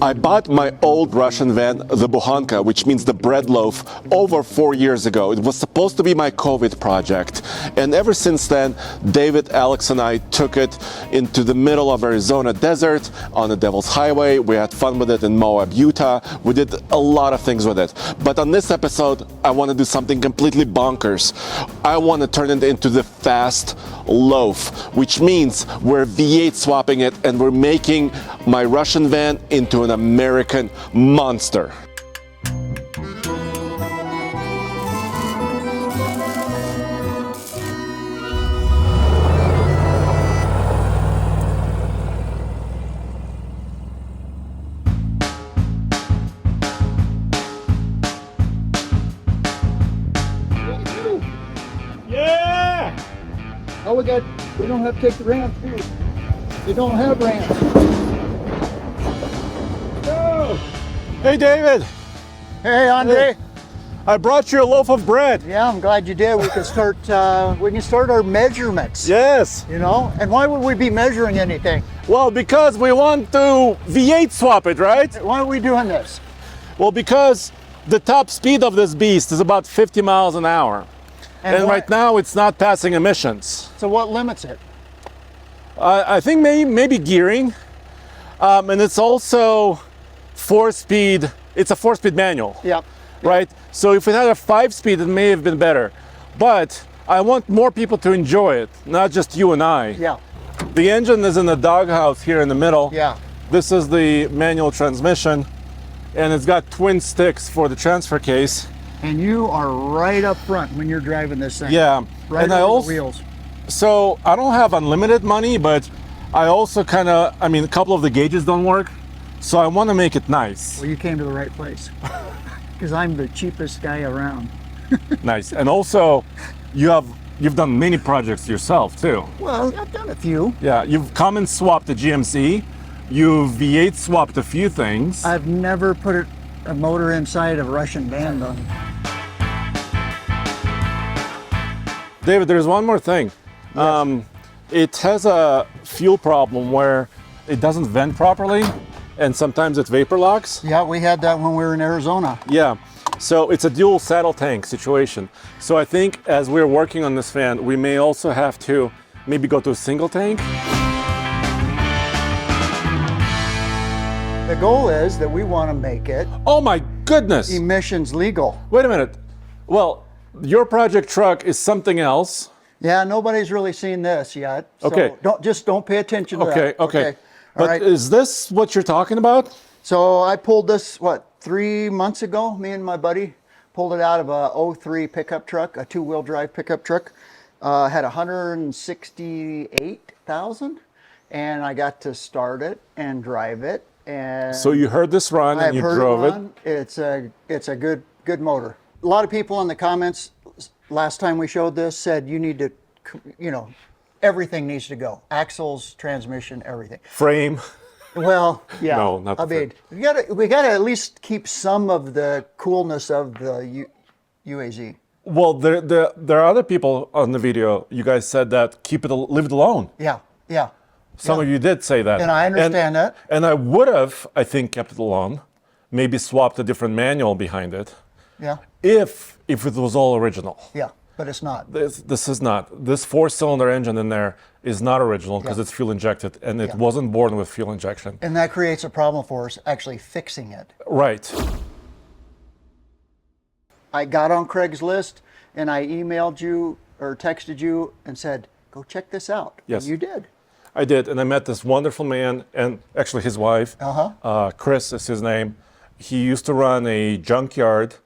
I bought my old Russian van, the Bukhanka, which means the bread loaf, over 4 years ago. It was supposed to be my COVID project. And ever since then, David, Alex, and I took it into the middle of Arizona desert on the Devil's Highway. We had fun with it in Moab, Utah. We did a lot of things with it. But on this episode, I want to do something completely bonkers. I want to turn it into the fast loaf, which means we're V8 swapping it and we're making my Russian van into an American monster. Yeah! Oh, we don't have to take the ramp, too. We don't have ramps. No! Hey, David. Hey, Andre. Hey. I brought you a loaf of bread. Yeah, I'm glad you did. We can start. Our measurements. Yes. You know, and why would we be measuring anything? Well, because we want to V8 swap it, right? Why are we doing this? Well, because the top speed of this beast is about 50 miles an hour. And right now it's not passing emissions. So what limits it? I think maybe gearing. And it's also 4-speed. It's a 4-speed manual. Yeah. Right? So if it had a 5-speed, it may have been better. But I want more people to enjoy it, not just you and I. Yeah. The engine is in the doghouse here in the middle. Yeah. This is the manual transmission, and it's got twin sticks for the transfer case. And you are right up front when you're driving this thing. Yeah. Right and over the wheels. So I don't have unlimited money, but I also a couple of the gauges don't work. So I want to make it nice. Well, you came to the right place. Because I'm the cheapest guy around. Nice. And also, you've done many projects yourself too. Well, I've done a few. Yeah, you've come and swapped the GMC. You've V8 swapped a few things. I've never put a motor inside a Russian van though. David, there's one more thing. Yes. It has a fuel problem where it doesn't vent properly, and sometimes it vapor locks. Yeah, we had that when we were in Arizona. Yeah, so it's a dual saddle tank situation. So I think as we're working on this van, we may also have to maybe go to a single tank. The goal is that we want to make it Oh my goodness! emissions legal. Wait a minute. Well, your project truck is something else. Yeah, nobody's really seen this yet. So Okay. Don't pay attention to that. Okay. All But right. is this what you're talking about? So I pulled this, 3 months ago? Me and my buddy pulled it out of a 03 pickup truck, a 2-wheel drive pickup truck. Had 168,000, and I got to start it and drive it. And So you heard this run and you drove it. It's a good motor. A lot of people in the comments last time we showed this said you need to, everything needs to go. Axles, transmission, everything. Frame. Well, yeah. No, not the I mean, we gotta at least keep some of the coolness of the UAZ. Well, there are other people on the video. You guys said that leave it alone. Yeah. Some of you did say that. And I understand that. And I would have, I think, kept it alone. Maybe swapped a different manual behind it. Yeah. If it was all original. Yeah. But it's not. This is not. This 4-cylinder engine in there is not original because it's fuel injected, and it wasn't born with fuel injection. And that creates a problem for us actually fixing it. Right. I got on Craigslist and I emailed you or texted you and said, go check this out. Yes. And you did. I did, and I met this wonderful man, and actually his wife, Chris is his name. He used to run a junkyard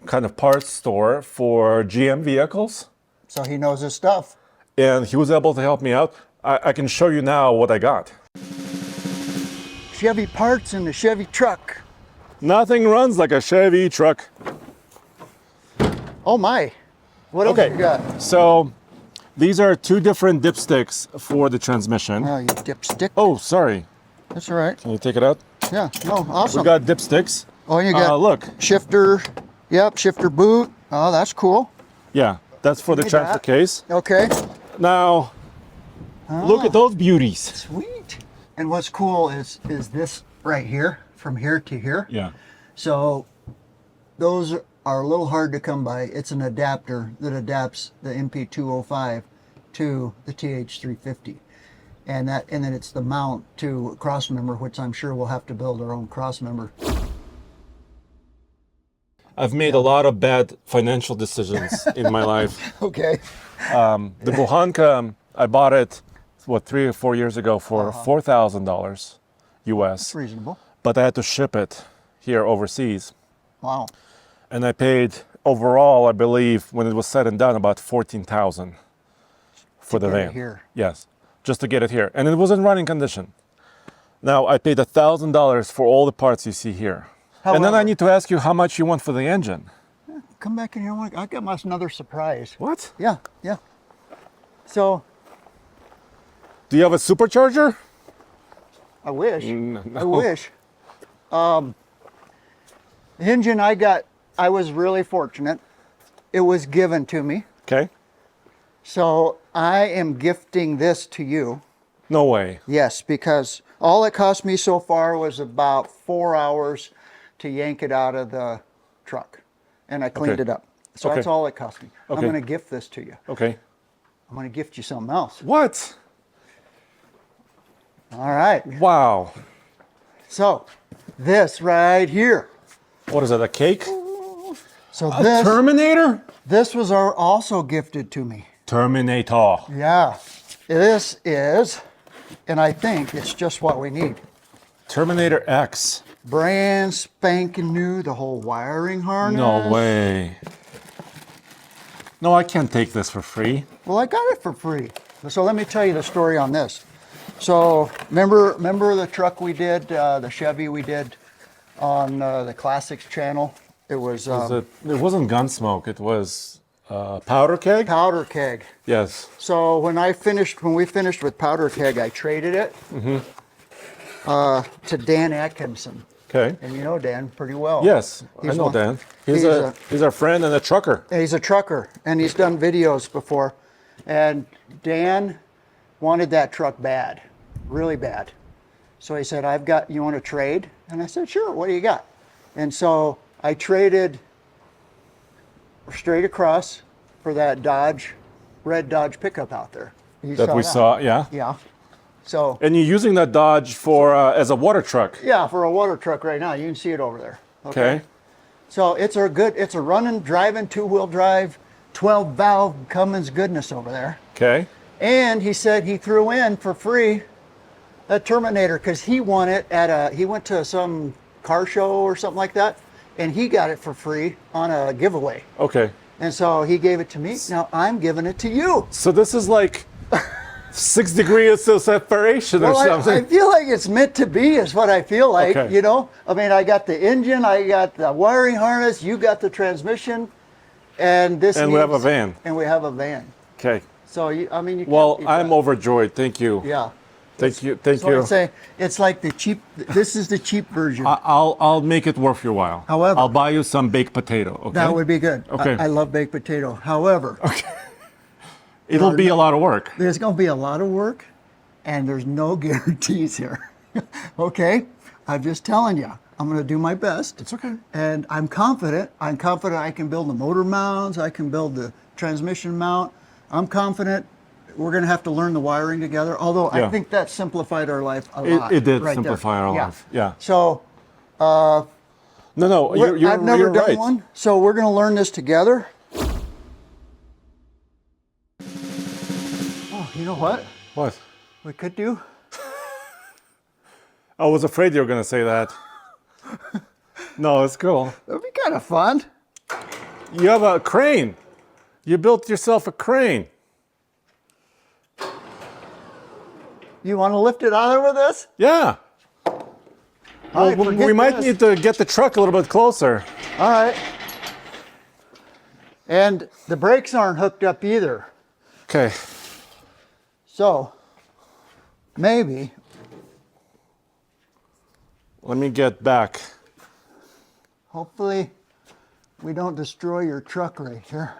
kind of parts store for GM vehicles. So he knows his stuff. And he was able to help me out. I can show you now what I got. Chevy parts in the Chevy truck. Nothing runs like a Chevy truck. Oh my. What else you got? So these are 2 different dipsticks for the transmission. Oh, you dipstick. Oh, sorry. That's all right. Can you take it out? Yeah. No, awesome. We got dipsticks. Oh, you got look. shifter. Yep, shifter boot. Oh, that's cool. Yeah, that's for the Look at transfer that. case. Okay. Now, look at those beauties. Sweet. And what's cool is this right here, from here to here. Yeah. So those are a little hard to come by. It's an adapter that adapts the MP205 to the TH350. And then it's the mount to a cross member, which I'm sure we'll have to build our own cross member. I've made a lot of bad financial decisions in my life. Okay. The buhanka, I bought it, 3 or 4 years ago for $4,000 US. It's reasonable. But I had to ship it here overseas. Wow. And I paid overall, I believe, when it was said and done, about $14,000 for the van. Here. Yes, just to get it here. And it was in running condition. Now, I paid $1,000 for all the parts you see here. However, and then I need to ask you how much you want for the engine. come back in here. I got another surprise. What? Yeah, yeah. So, Do you have a supercharger? I wish. No. I wish. The engine I got, I was really fortunate. It was given to me. Okay. So I am gifting this to you. No way. Yes, because all it cost me so far was about 4 hours to yank it out of the truck. And I cleaned it up. So that's all it cost me. I'm going to gift this to you. Okay. I'm going to gift you something else. What? All right. Wow. So this right here. What is that, a cake? So A this Terminator? this was also gifted to me. Terminator. Yeah. This is, and I think it's just what we need. Terminator X. Brand spanking new, the whole wiring harness. No way. No, I can't take this for free. Well, I got it for free. So let me tell you the story on this. So remember the truck we did, the Chevy we did on the Classics channel? It was It wasn't Gunsmoke, it was Powder Keg? powder keg. Yes. So when we finished with powder keg, I traded it to Dan Atkinson. Okay. And you know Dan pretty well. Yes, I He's know one- Dan. He's our friend and a trucker. He's a trucker, and he's done videos before. And Dan wanted that truck bad, really bad. So he said, you want to trade? And I said, sure, what do you got? And so I traded straight across for that red Dodge pickup out there. You That we that? saw, yeah. Yeah. So, And you're using that Dodge for as a water truck. yeah, for a water truck right now, you can see it over there. Okay. So it's a running, driving, two-wheel drive, 12-valve Cummins goodness over there. Okay. And he said he threw in for free a Terminator because he won it he went to some car show or something like that, and he got it for free on a giveaway. Okay. And so he gave it to me. Now I'm giving it to you. So this is like 6 degrees of separation or Well, I something. feel like it's meant to be, is what I feel like, Okay. you know? I mean, I got the engine, I got the wiring harness, you got the transmission, and this And we have a van. And we have a van. Okay. So, you can't Well, beat I'm that. overjoyed. Thank you. Yeah. Thank you. Thank So you. I'd say it's like this is the cheap version. I'll make it worth your while. However- I'll buy you some baked potato. Okay. That would be good. Okay. I love baked potato. However, It'll be a lot of work. there's going to be a lot of work, and there's no guarantees here. Okay? I'm just telling you. I'm going to do my best. It's okay. And I'm confident. I can build the motor mounts. I can build the transmission mount. I'm confident. We're going to have to learn the wiring together. Although I Yeah. think that simplified our life a lot. It did right there. simplify our life. Yeah. So No, you're I've never done right. one. So we're going to learn this together. Oh, you know what? What? We could do. I was afraid you were going to say that. No, it's cool. That'd be kind of fun. You have a crane. You built yourself a crane. You want to lift it out with us? Yeah. All Well, right, forget we might this. need to get the truck a little bit closer. All right. And the brakes aren't hooked up either. Okay. So maybe Let me get back. hopefully we don't destroy your truck right here.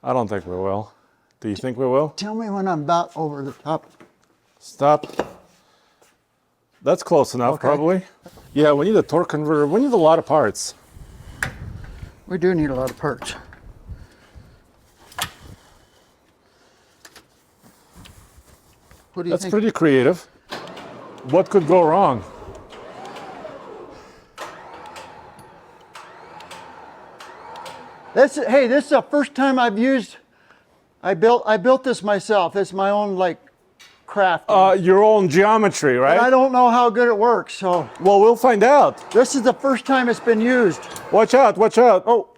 I don't think we will. Do you think we will? Tell me when I'm about over the top. Stop. That's close enough, Okay. probably. Yeah, we need a torque converter. We need a lot of parts. We do need a lot of parts. What do you That's think? pretty creative. What could go wrong? Hey, this is the first time I've used. I built this myself. It's my own like craft. Your own geometry, right? And I don't know how good it works, so Well, we'll find out. this is the first time it's been used. Watch out, watch out. Oh,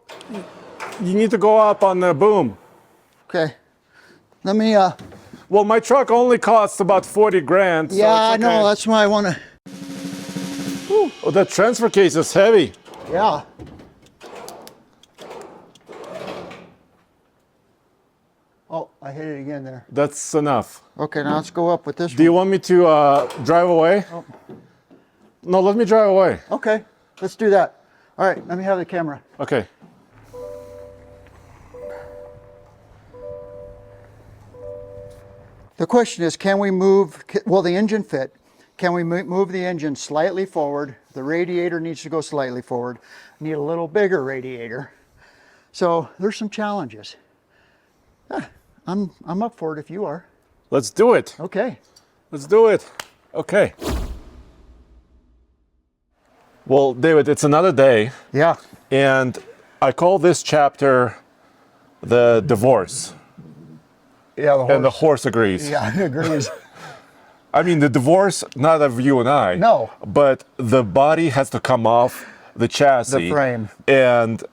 You need to go up on the boom. okay. Let me. Well, my truck only costs about 40 grand. So Yeah, it's I know. okay. That's why I want to. Oh, that transfer case is heavy. Yeah. Oh, I hit it again there. That's enough. Okay, now let's go up with this Do you want me to drive away? Oh. No, let me drive away. one. Okay, let's do that. All right, let me have the camera. Okay. The question is, can we move, will the engine fit? Can we move the engine slightly forward? The radiator needs to go slightly forward. Need a little bigger radiator. So there's some challenges. I'm up for it if you are. Let's do it. Okay. Let's do it. Okay. Well, David, it's another day, Yeah. and I call this chapter the divorce. Yeah, the And the horse agrees. Yeah, I agrees. I mean, the divorce, not of you and I. No. But the body has to come off the chassis. The frame. And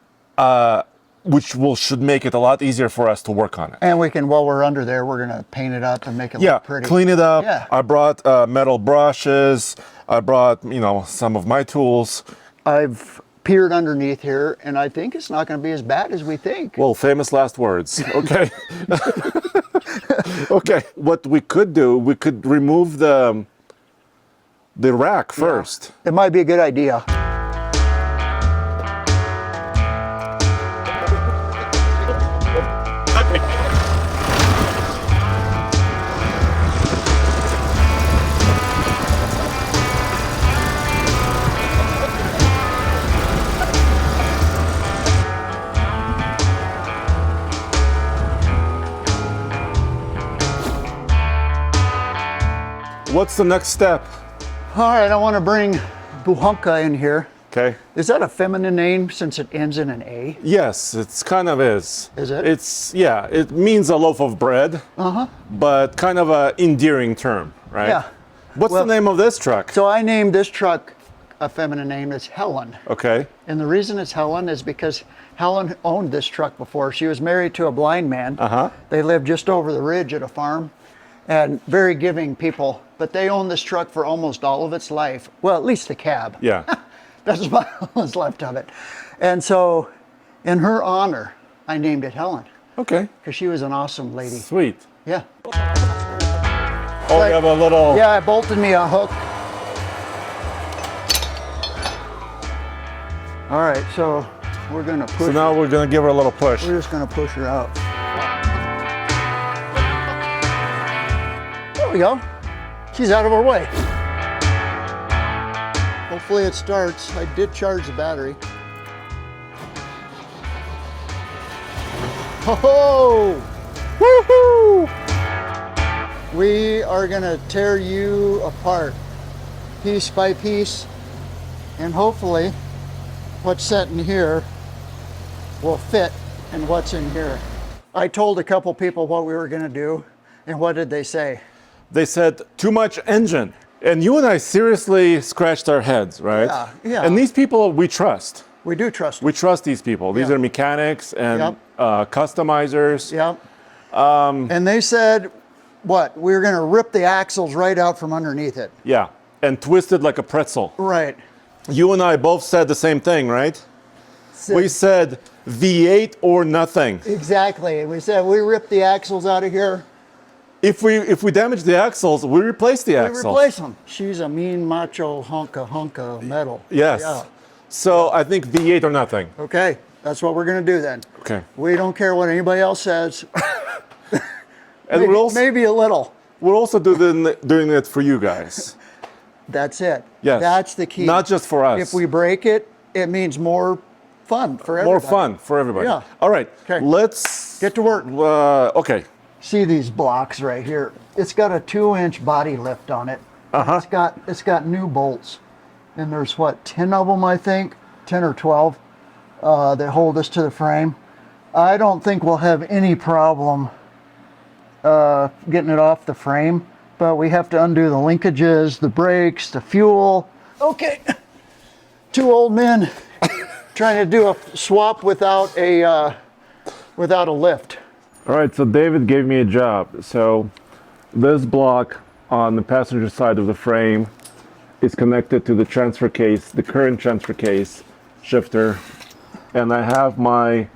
which should make it a lot easier for us to work on it. And we can, while we're under there, we're gonna paint it up and make it Yeah, look pretty. clean it up. Yeah. I brought metal brushes. I brought, some of my tools. I've peered underneath here, and I think it's not gonna be as bad as we think. Well, famous last words. Okay. Okay. What we could do, we could remove the rack first. It might be a good idea. What's the next step? All right, I want to bring Bukhanka in here. Okay. Is that a feminine name since it ends in an A? Yes, it's kind of is. Is it? It means a loaf of bread, but kind of a endearing term, right? Yeah. What's Well- the name of this truck? So I named this truck a feminine name. It's Helen. Okay. And the reason it's Helen is because Helen owned this truck before. She was married to a blind man. They lived just over the ridge at a farm, and very giving people. But they owned this truck for almost all of its life. Well, at least the cab. Yeah. That's about all that's left of it. And so, in her honor, I named it Helen, Okay. because she was an awesome lady. Sweet. Yeah. Oh, we have a little. Yeah, I bolted me a hook. All right, so we're gonna push. So now we're gonna give her a little push. We're just gonna push her out. There we go. She's out of our way. Hopefully it starts. I did charge the battery. Ho-ho! Woohoo! We are gonna tear you apart, piece by piece, and hopefully what's set in here will fit in what's in here. I told a couple people what we were gonna do, and what did they say? They said too much engine. And you and I seriously scratched our heads, right? Yeah. And these people we trust. We do trust them. We trust these people. These Yeah. are mechanics and Yep. customizers. Yep. And they said, what? We were going to rip the axles right out from underneath it. Yeah. And twisted like a pretzel. Right. You and I both said the same thing, right? We said V8 or nothing. Exactly. We said we ripped the axles out of here. If we damage the axles, we replace the We axles. replace them. She's a mean macho hunk of metal. Yes. Yeah. So I think V8 or nothing. Okay. That's what we're going to do then. Okay. We don't care what anybody else says. And we're also Maybe a little. doing it for you guys. That's it. Yes. That's the key. Not just for us. If we break it, it means more fun for everybody. More fun for everybody. Yeah. All right. Okay. Let's Get to work. Okay. See these blocks right here? It's got a 2-inch body lift on it. It's got new bolts, and there's what, 10 of them, I think, 10 or 12 that hold us to the frame. I don't think we'll have any problem getting it off the frame, but we have to undo the linkages, the brakes, the fuel. Okay, 2 old men trying to do a swap without a lift. All right, so David gave me a job. So this block on the passenger side of the frame is connected to the transfer case, the current transfer case shifter. And I have my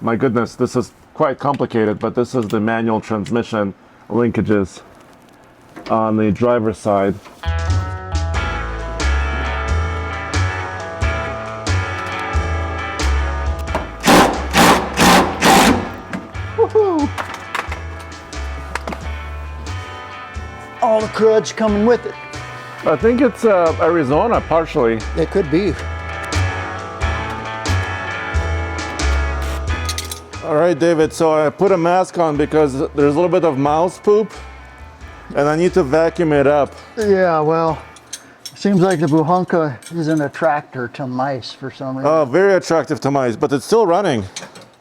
goodness, this is quite complicated, but this is the manual transmission linkages on the driver's side. Woohoo! All the crud's coming with it. I think it's Arizona partially. It could be. All right, David, so I put a mask on because there's a little bit of mouse poop and I need to vacuum it up. Yeah, well, seems like the buhanka is an attractor to mice for some reason. Oh, very attractive to mice, but it's still running.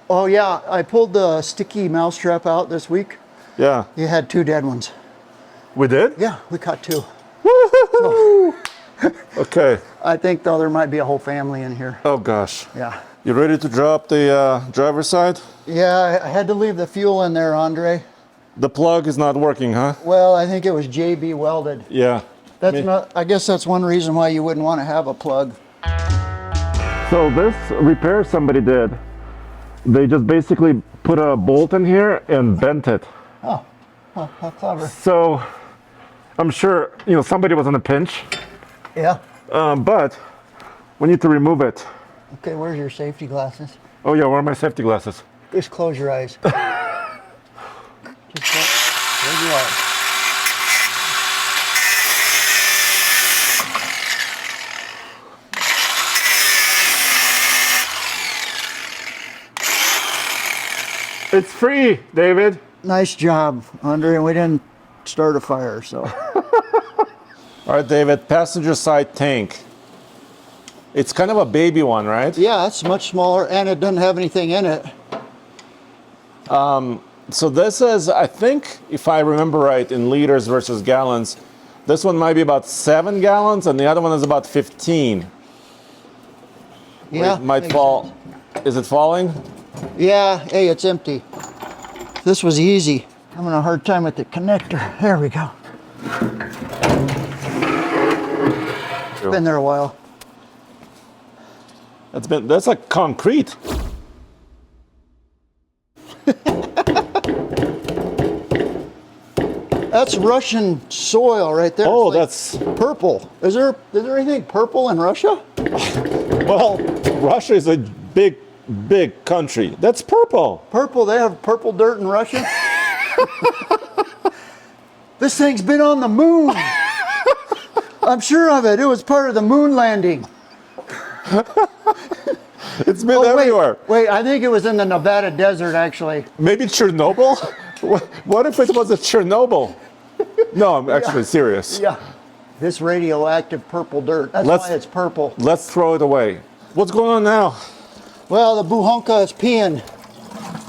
Oh yeah, I pulled the sticky mouse trap out this week. Yeah. You had 2 dead ones. We did? Yeah, we caught 2. Woo-hoo-hoo! Okay. I think though there might be a whole family in here. Oh gosh. Yeah. You ready to drop the driver's side? Yeah, I had to leave the fuel in there, Andre. The plug is not working, huh? Well, I think it was JB welded. Yeah. I guess that's one reason why you wouldn't want to have a plug. So this repair somebody did, they just basically put a bolt in here and bent it. Oh, how clever. So I'm sure, somebody was in a pinch, Yeah. but we need to remove it. Okay, where's your safety glasses? Oh yeah, where are my safety glasses? Just close your eyes. Just close your eyes. It's free, David. Nice job, Andre. We didn't start a fire, so. All right, David, passenger side tank. It's kind of a baby one, right? Yeah, it's much smaller, and it doesn't have anything in it. So this is, I think, if I remember right, in liters versus gallons, this one might be about 7 gallons, and the other one is about 15. Yeah. It might fall. Is it falling? Yeah, hey, it's empty. This was easy. I'm having a hard time with the connector. There we go. Been there a while. That's like concrete. That's Russian soil right there. Oh, It's like that's purple. Is there anything purple in Russia? well, Russia is a big country. That's purple. Purple, they have purple dirt in Russia? This thing's been on the moon. I'm sure of it. It was part of the moon landing. It's been everywhere. Wait, I think it was in the Nevada desert, actually. Maybe Chernobyl? What if it was a Chernobyl? No, I'm actually serious. Yeah. This radioactive purple dirt. That's why it's purple. Let's throw it away. What's going on now? Well, the buhanka is peeing.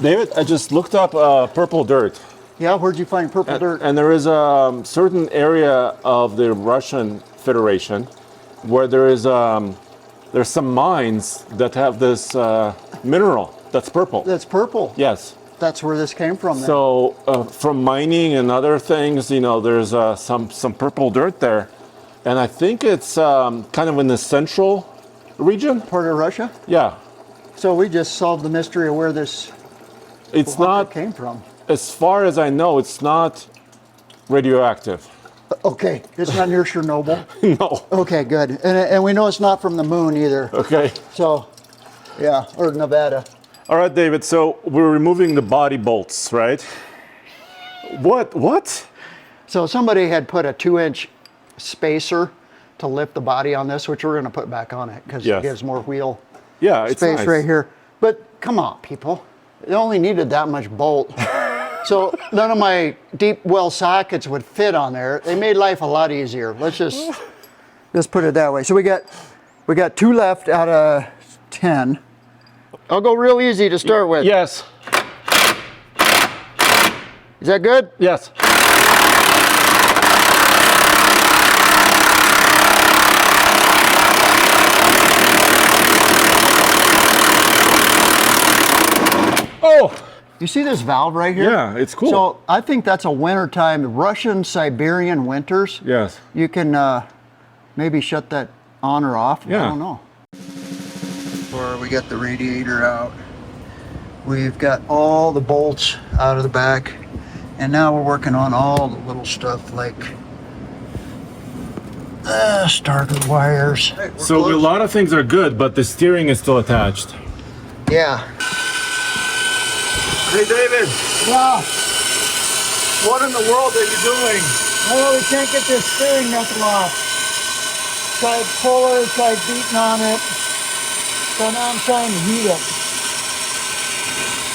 David, I just looked up purple dirt. Yeah, where'd you find purple dirt? And there is a certain area of the Russian Federation where there's some mines that have this mineral that's purple. That's purple. Yes. That's where this came from. Then. So from mining and other things, there's some purple dirt there, and I think it's kind of in the central region. Part of Russia? Yeah. So we just solved the mystery of where this It's not, came from. as far as I know, it's not radioactive. Okay, it's not near Chernobyl. No. Okay, good. And we know it's not from the moon either. Okay. So, yeah, or Nevada. All right, David. So we're removing the body bolts, right? What? So somebody had put a 2-inch spacer to lift the body on this, which we're going to put back on it because Yes. it gives more wheel It's space nice. right here. But come on, people. It only needed that much bolt. So none of my deep well sockets would fit on there. They made life a lot easier. Let's just put it that way. So we got 2 left out of 10. I'll go real easy to start with. Yes. Is that good? Yes. Oh! You see this valve right here? Yeah, it's cool. So I think that's a wintertime, Russian Siberian winters. Yes. You can maybe shut that on or off. Yeah. I don't know. Or we got the radiator out. We've got all the bolts out of the back. And now we're working on all the little stuff like starter wires. So a lot of things are good, but the steering is still attached. Yeah. Hey, David. Yeah. What in the world are you doing? Well, we can't get this steering knuckle off. Tried puller, tried beating on it. So now I'm trying to heat it.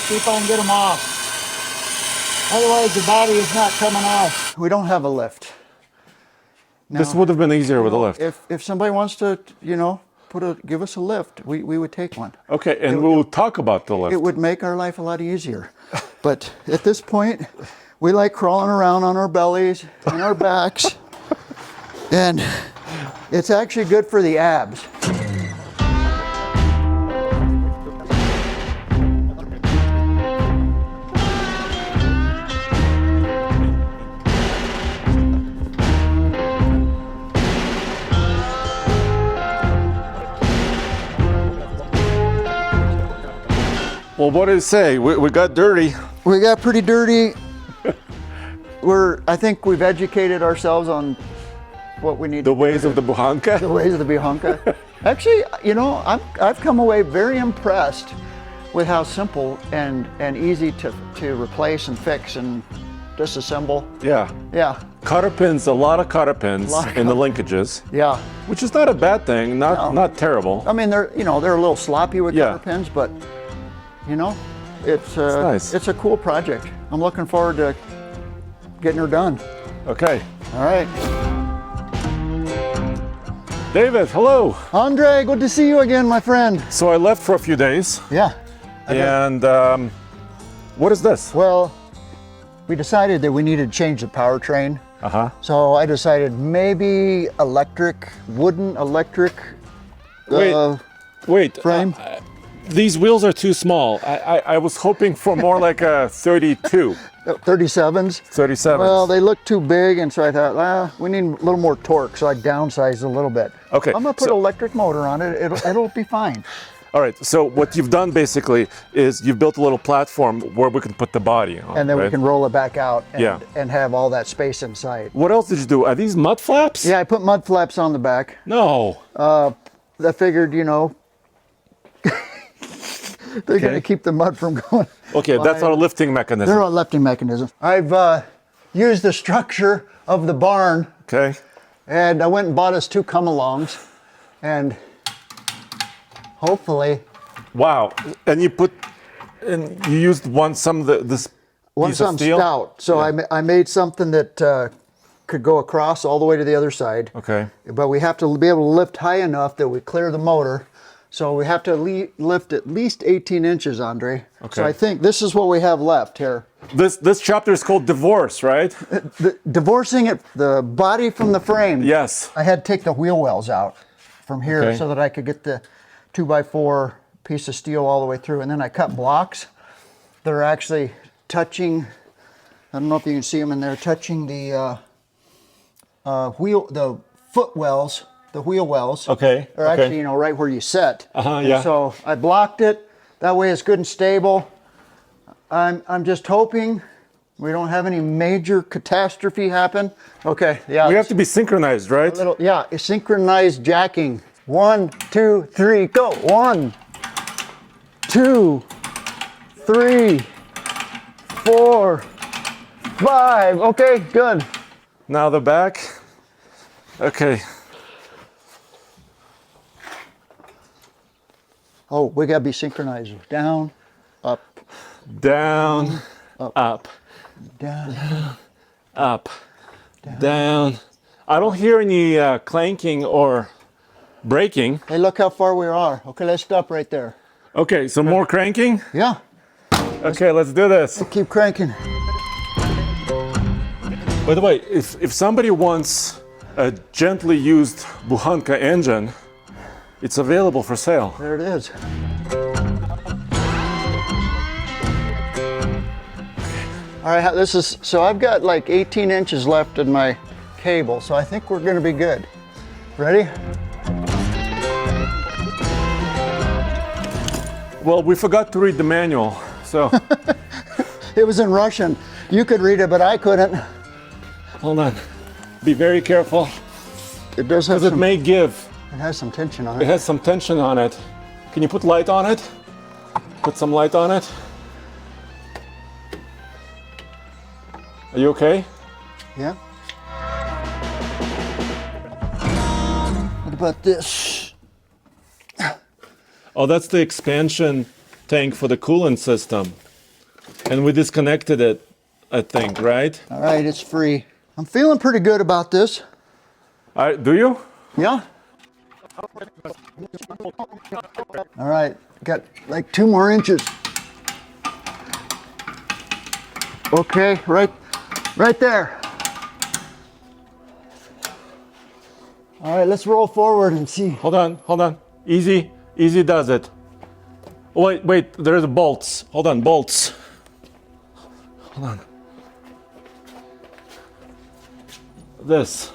See if I can get them off. Otherwise, the body is not coming off. We don't have a lift. Now, This would have been easier with a lift. If somebody wants to, give us a lift, we would take one. Okay, and we'll talk about the lift. It would make our life a lot easier. But at this point, we like crawling around on our bellies and our backs. And it's actually good for the abs. Well, what did it say? We got dirty. We got pretty dirty. I think we've educated ourselves on what we need The to ways of the buhanka. the ways of the buhanka. Actually, I've come away very impressed with how simple and easy to replace and fix and disassemble. Yeah. Yeah, Cotter pins, a lot of cotter pins Lot of in the linkages, yeah. which is not a bad thing, not terrible. I mean, they're a little sloppy with Yeah. cotter pins, but it's nice. It's a cool project. I'm looking forward to getting her done. Okay. All right, David, hello. Andre, good to see you again, my friend. So I left for a few days, Yeah. and what is this? Well, we decided that we needed to change the powertrain. Uh-huh. So I decided maybe wooden electric Wait, frame. These wheels are too small. I was hoping for more like a 32, 37s. 37. Well, they look too big, and so I thought, we need a little more torque, so I downsized a little bit. Okay, I'm gonna put so- an electric motor on it. It'll be fine. All right, so what you've done basically is you've built a little platform where we can put the body on. And then we right? can roll it back out and, Yeah. and have all that space inside. What else did you do? Are these mud flaps? Yeah, I put mud flaps on the back. No. I figured, they're gonna keep the mud from going. Okay, that's our lifting mechanism. They're a lifting mechanism. I've used the structure of the barn, Okay. and I went and bought us 2 come-alongs, and hopefully Wow. And you used some of this one piece of some steel? stout. So I made something that could go across all the way to the other side. Okay. But we have to be able to lift high enough that we clear the motor. So we have to lift at least 18 inches, Andre. Okay. So I think this is what we have left here. This chapter is called divorce, right? Divorcing the body from the frame. Yes. I had to take the wheel wells out from here Okay. so that I could get the 2x4 piece of steel all the way through. And then I cut blocks that are actually touching, I don't know if you can see them in there, touching the footwells, the wheel wells. Okay, Are okay. actually, right where you set. Uh-huh, yeah. And so I blocked it. That way it's good and stable. I'm just hoping we don't have any major catastrophe happen. Okay, yeah. We have to be synchronized, right? It's synchronized jacking. 1, 2, 3, go. 1, 2, 3, 4, 5. Okay, good. Now the back. Okay. Oh, we gotta be synchronized. Down, up, Down, up, down. up, down. I don't hear any clanking or braking. Hey, look how far we are. Okay, let's stop right there. Okay, some more cranking? Yeah, Okay, let's do this. keep cranking. By the way, if somebody wants a gently used buhanka engine, it's available for sale. There it is. All right, this is, so I've got like 18 inches left in my cable, so I think we're gonna be good. Ready? Well, we forgot to read the manual, so It was in Russian. You could read it, but I couldn't. hold on. Be very careful, It does have because it some, may give. it has some tension on It it. has some tension on it. Can you put light on it? Put some light on it. Are you okay? Yeah. What about this? Oh, that's the expansion tank for the coolant system. And we disconnected it, I think, right? All right, it's free. I'm feeling pretty good about this. Do you? Yeah? All right, got like 2 more inches. Okay, right there. All right, let's roll forward and see. Hold on. Easy does it. Wait, there's bolts. Hold on, bolts. Hold on. This.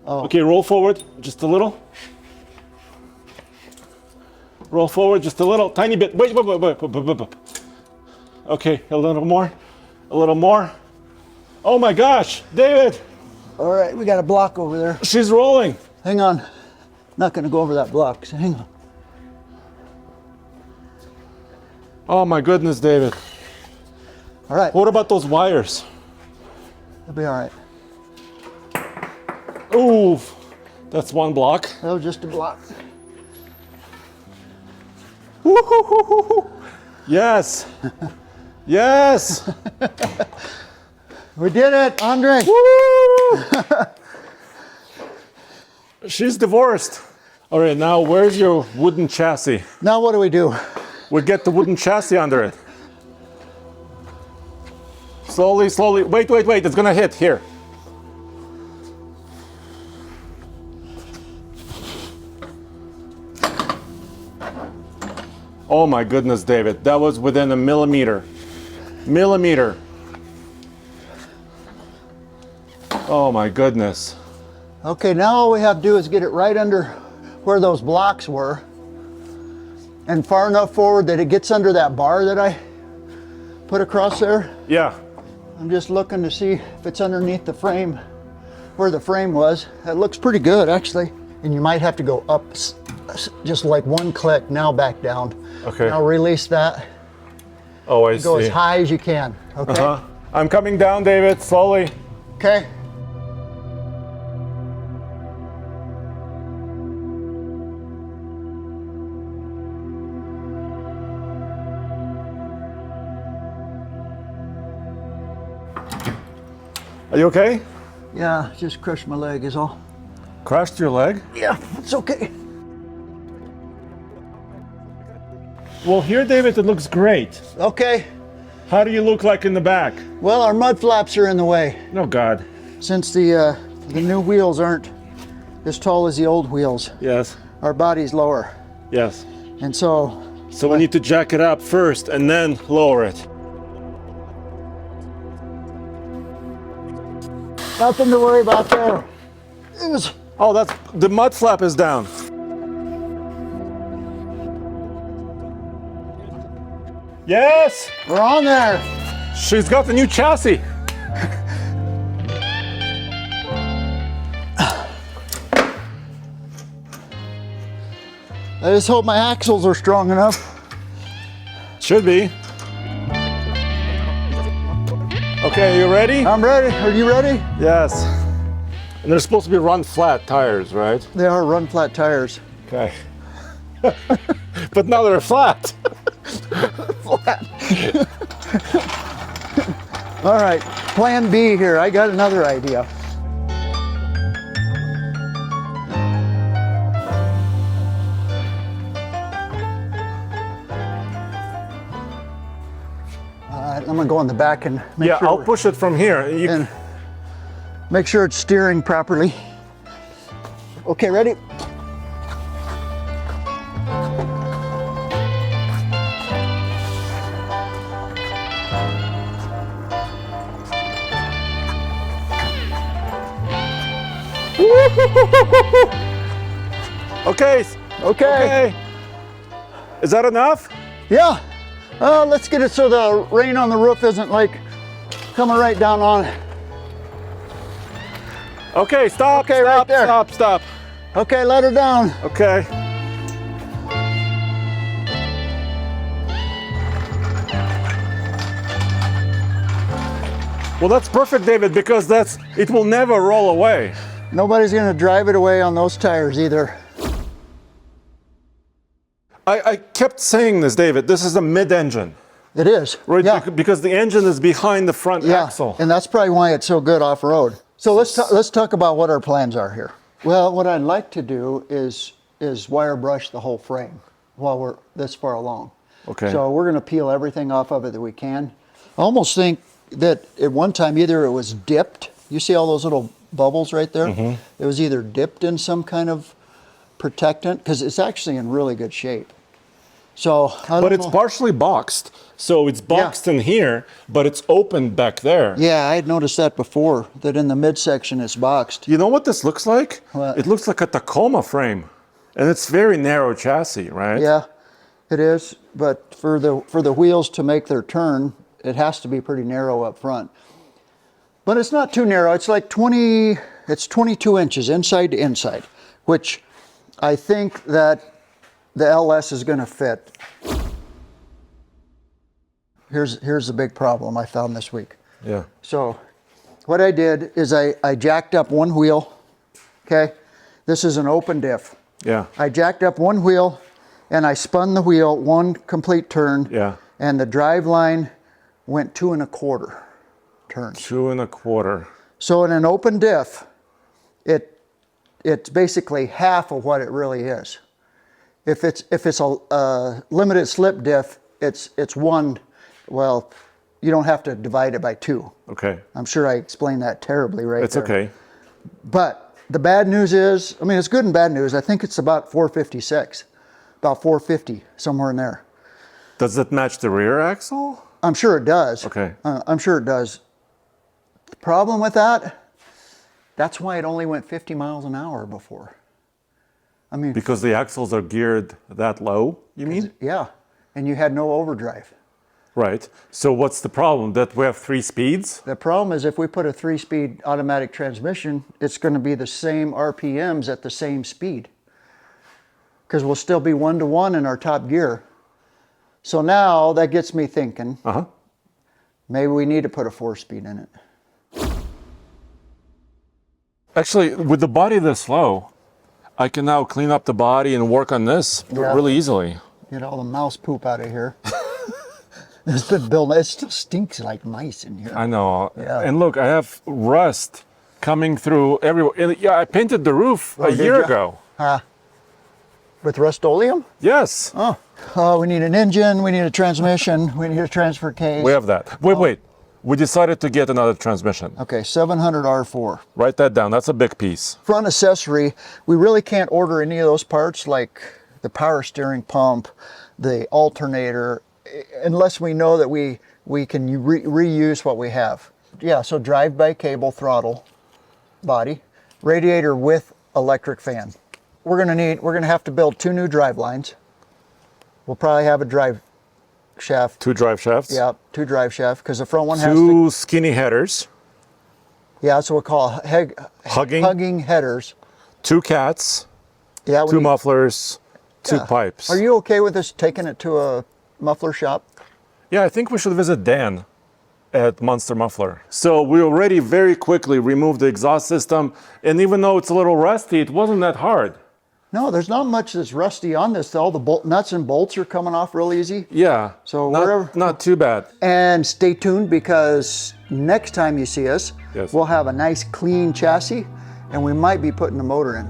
Oh. Okay, roll forward just a little. Roll forward just a little, tiny bit. Wait. Okay, a little more. Oh my gosh, David, All right, we got a block over there. she's rolling. Hang on. Not gonna go over that block, so hang on. Oh my goodness, David. All right, What about those wires? it'll be all right. Ooh, that's one block. That was just a block. Woo-hoo-hoo-hoo-hoo. Yes. Yes. We did it, Andre. Woo! She's divorced. All right, now where's your wooden chassis? Now what do we do? We get the wooden chassis under it. Slowly. Wait, it's gonna hit here. Oh my goodness, David, that was within a millimeter. Oh my goodness. Okay, now all we have to do is get it right under where those blocks were and far enough forward that it gets under that bar that I put across there. Yeah. I'm just looking to see if it's underneath the frame, where the frame was. That looks pretty good, actually. And you might have to go up just like one click, now back down. Okay. Now release that. Oh, I Go see. as high as you can, okay? Uh-huh. I'm coming down, David, slowly. Okay. Are you okay? Yeah, just crushed my leg is all. Crushed your leg? Yeah, it's okay. Well, here, David, it looks great. Okay. How do you look like in the back? Well, our mud flaps are in the way. Oh, God. Since the new wheels aren't as tall as the old wheels, Yes. our body's lower. Yes. And so, So we need to jack it up first and then lower it. nothing to worry about there. It was, Oh, that's the mud flap is down. Yes, we're on there. she's got the new chassis. I just hope my axles are strong enough. Should be. Okay, you ready? I'm ready. Are you ready? Yes. And they're supposed to be run flat tires, right? They are run flat tires. Okay. But now they're flat. All right, plan B here. I got another idea. I'm gonna go on the back and make Yeah, sure I'll push it from here. and make sure it's steering properly. Okay, ready? Okay. Okay. Is that enough? Yeah. Let's get it so the rain on the roof isn't like coming right down on it. Okay, stop. Okay, stop, right there. Stop. Okay, let her down. Okay. Well, that's perfect, David, because it will never roll away. Nobody's gonna drive it away on those tires either. I kept saying this, David. This is a mid-engine, It is. right? Yeah. Because the engine is behind the front axle. And that's probably why it's so good off-road. So let's talk about what our plans are here. Well, what I'd like to do is wire brush the whole frame while we're this far along. Okay. So we're gonna peel everything off of it that we can. I almost think that at one time either it was dipped. You see all those little bubbles right there? Mm-hmm. It was either dipped in some kind of protectant because it's actually in really good shape. So, But it's partially boxed. So it's boxed in here, but it's open back there. Yeah, I had noticed that before, that in the midsection it's boxed. You know what this looks like? What? It looks like a Tacoma frame. And it's very narrow chassis, right? Yeah, it is. But for the wheels to make their turn, it has to be pretty narrow up front. But it's not too narrow. It's like 22 inches inside to inside, which I think that the LS is going to fit. Here's the big problem I found this week. Yeah. So what I did is I jacked up one wheel, okay? This is an open diff. Yeah. I jacked up one wheel and I spun the wheel one complete turn. Yeah. And the drive line went 2 1/4 turns. 2 1/4. So in an open diff, it's basically half of what it really is. If it's a limited slip diff, it's one. Well, you don't have to divide it by 2. Okay. I'm sure I explained that terribly right It's there. okay. But the bad news is, I mean, it's good and bad news. I think it's about 456, about 450, somewhere in there. Does it match the rear axle? I'm sure it does. Okay. I'm sure it does. The problem with that's why it only went 50 miles an hour before. I mean, Because the axles are geared that low, you mean? yeah, and you had no overdrive. Right. So what's the problem? That we have 3 speeds? The problem is if we put a 3-speed automatic transmission, it's going to be the same RPMs at the same speed. Because we'll still be 1-to-1 in our top gear. So now that gets me thinking, maybe we need to put a 4-speed in it. Actually, with the body this low, I can now clean up the body and work on this really easily. Get all the mouse poop out of here. It's been building. It still stinks like mice in here. I know. Yeah. And look, I have rust coming through everywhere. And yeah, I painted the roof a did year ya? ago. With Rust-Oleum? Yes. Oh, we need an engine. We need a transmission. We need a transfer case. We have that. Wait. We decided to get another transmission. Okay, 700 R4. Write that down. That's a big piece. Front accessory, we really can't order any of those parts like the power steering pump, the alternator, unless we know that we can reuse what we have. Yeah, so drive-by cable throttle body, radiator with electric fan. We're gonna have to build 2 new drive lines. We'll probably have a drive shaft. 2 drive shafts. Yeah, 2 drive shaft because the front one has 2 skinny headers. Yeah, that's what we call hugging headers. 2 cats. Yeah, 2 mufflers. 2 pipes. Are you okay with us taking it to a muffler shop? Yeah, I think we should visit Dan at Monster Muffler. So we already very quickly removed the exhaust system, and even though it's a little rusty, it wasn't that hard. No, there's not much that's rusty on this. All the nuts and bolts are coming off real easy. Yeah. So whatever. Not too bad. And stay tuned, because next time you see us, Yes. we'll have a nice clean chassis, and we might be putting the motor in.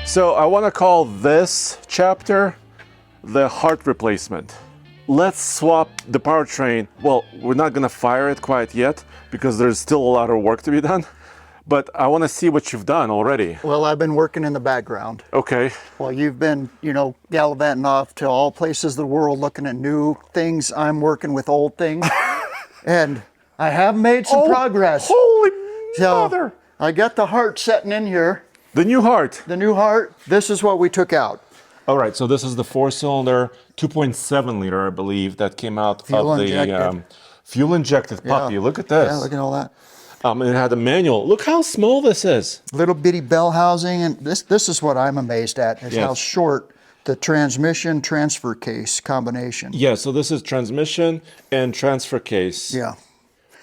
So I want to call this chapter the heart replacement. Let's swap the powertrain. Well, we're not going to fire it quite yet because there's still a lot of work to be done. But I want to see what you've done already. Well, I've been working in the background. Okay. Well, you've been, gallivanting off to all places of the world looking at new things. I'm working with old things. And I have made some progress. Holy So mother! I got the heart setting in here. The new heart. The new heart, this is what we took out. All right, so this is the 4-cylinder, 2.7 liter, I believe, that came out of the fuel-injected puppy. Look at this. Yeah, look at all that. It had a manual. Look how small this is. Little bitty bell housing, and this is what I'm amazed at, is how short the transmission transfer case combination. Yeah, so this is transmission and transfer case. Yeah.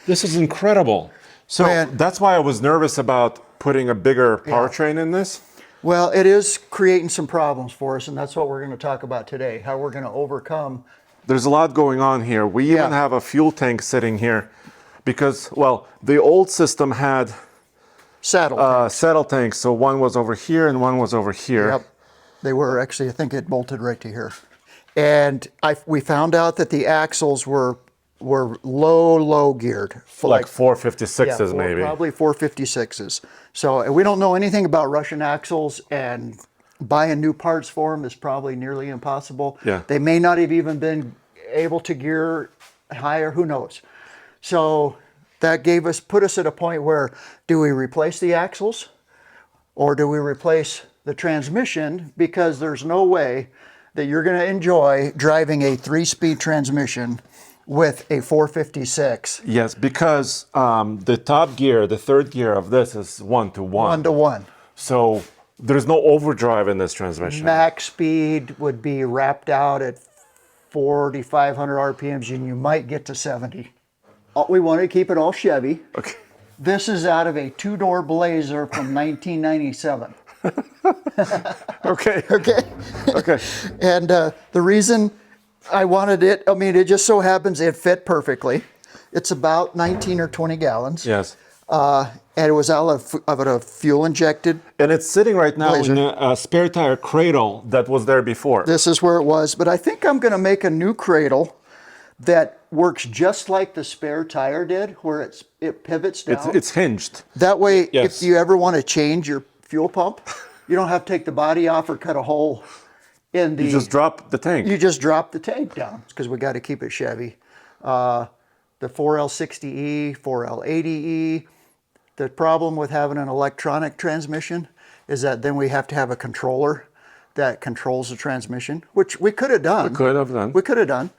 This is incredible. So that's why I was nervous about putting a bigger powertrain in this. Well, it is creating some problems for us, and that's what we're going to talk about today, how we're going to overcome. There's a lot going on here. We even have a fuel tank sitting here because, well, the old system had saddle tanks. So one was over here and one was over here. Yep. They were actually, I think it bolted right to here. And we found out that the axles were low geared. Like 456s maybe. Probably 456s. So we don't know anything about Russian axles, and buying new parts for them is probably nearly impossible. Yeah. They may not have even been able to gear higher, who knows. So that put us at a point where, do we replace the axles or do we replace the transmission? Because there's no way that you're going to enjoy driving a 3-speed transmission with a 456. Yes, because the top gear, the third gear of this is 1-to-1. 1-to-1. So there's no overdrive in this transmission. Max speed would be wrapped out at 4,500 RPMs, and you might get to 70. We wanted to keep it all Chevy. Okay. This is out of a 2-door Blazer from 1997. Okay. Okay. Okay. And the reason I wanted it, it just so happens it fit perfectly. It's about 19 or 20 gallons. Yes. And it was out of a fuel injected. And it's sitting right now Blazer. in a spare tire cradle that was there before. This is where it was. But I think I'm going to make a new cradle that works just like the spare tire did, where it pivots down. It's hinged. That way, Yes. if you ever want to change your fuel pump, you don't have to take the body off or cut a hole in the... You just drop the tank. You just drop the tank down, because we got to keep it Chevy. The 4L60E, 4L80E. The problem with having an electronic transmission is that then we have to have a controller that controls the transmission, which we could have done. We could have done.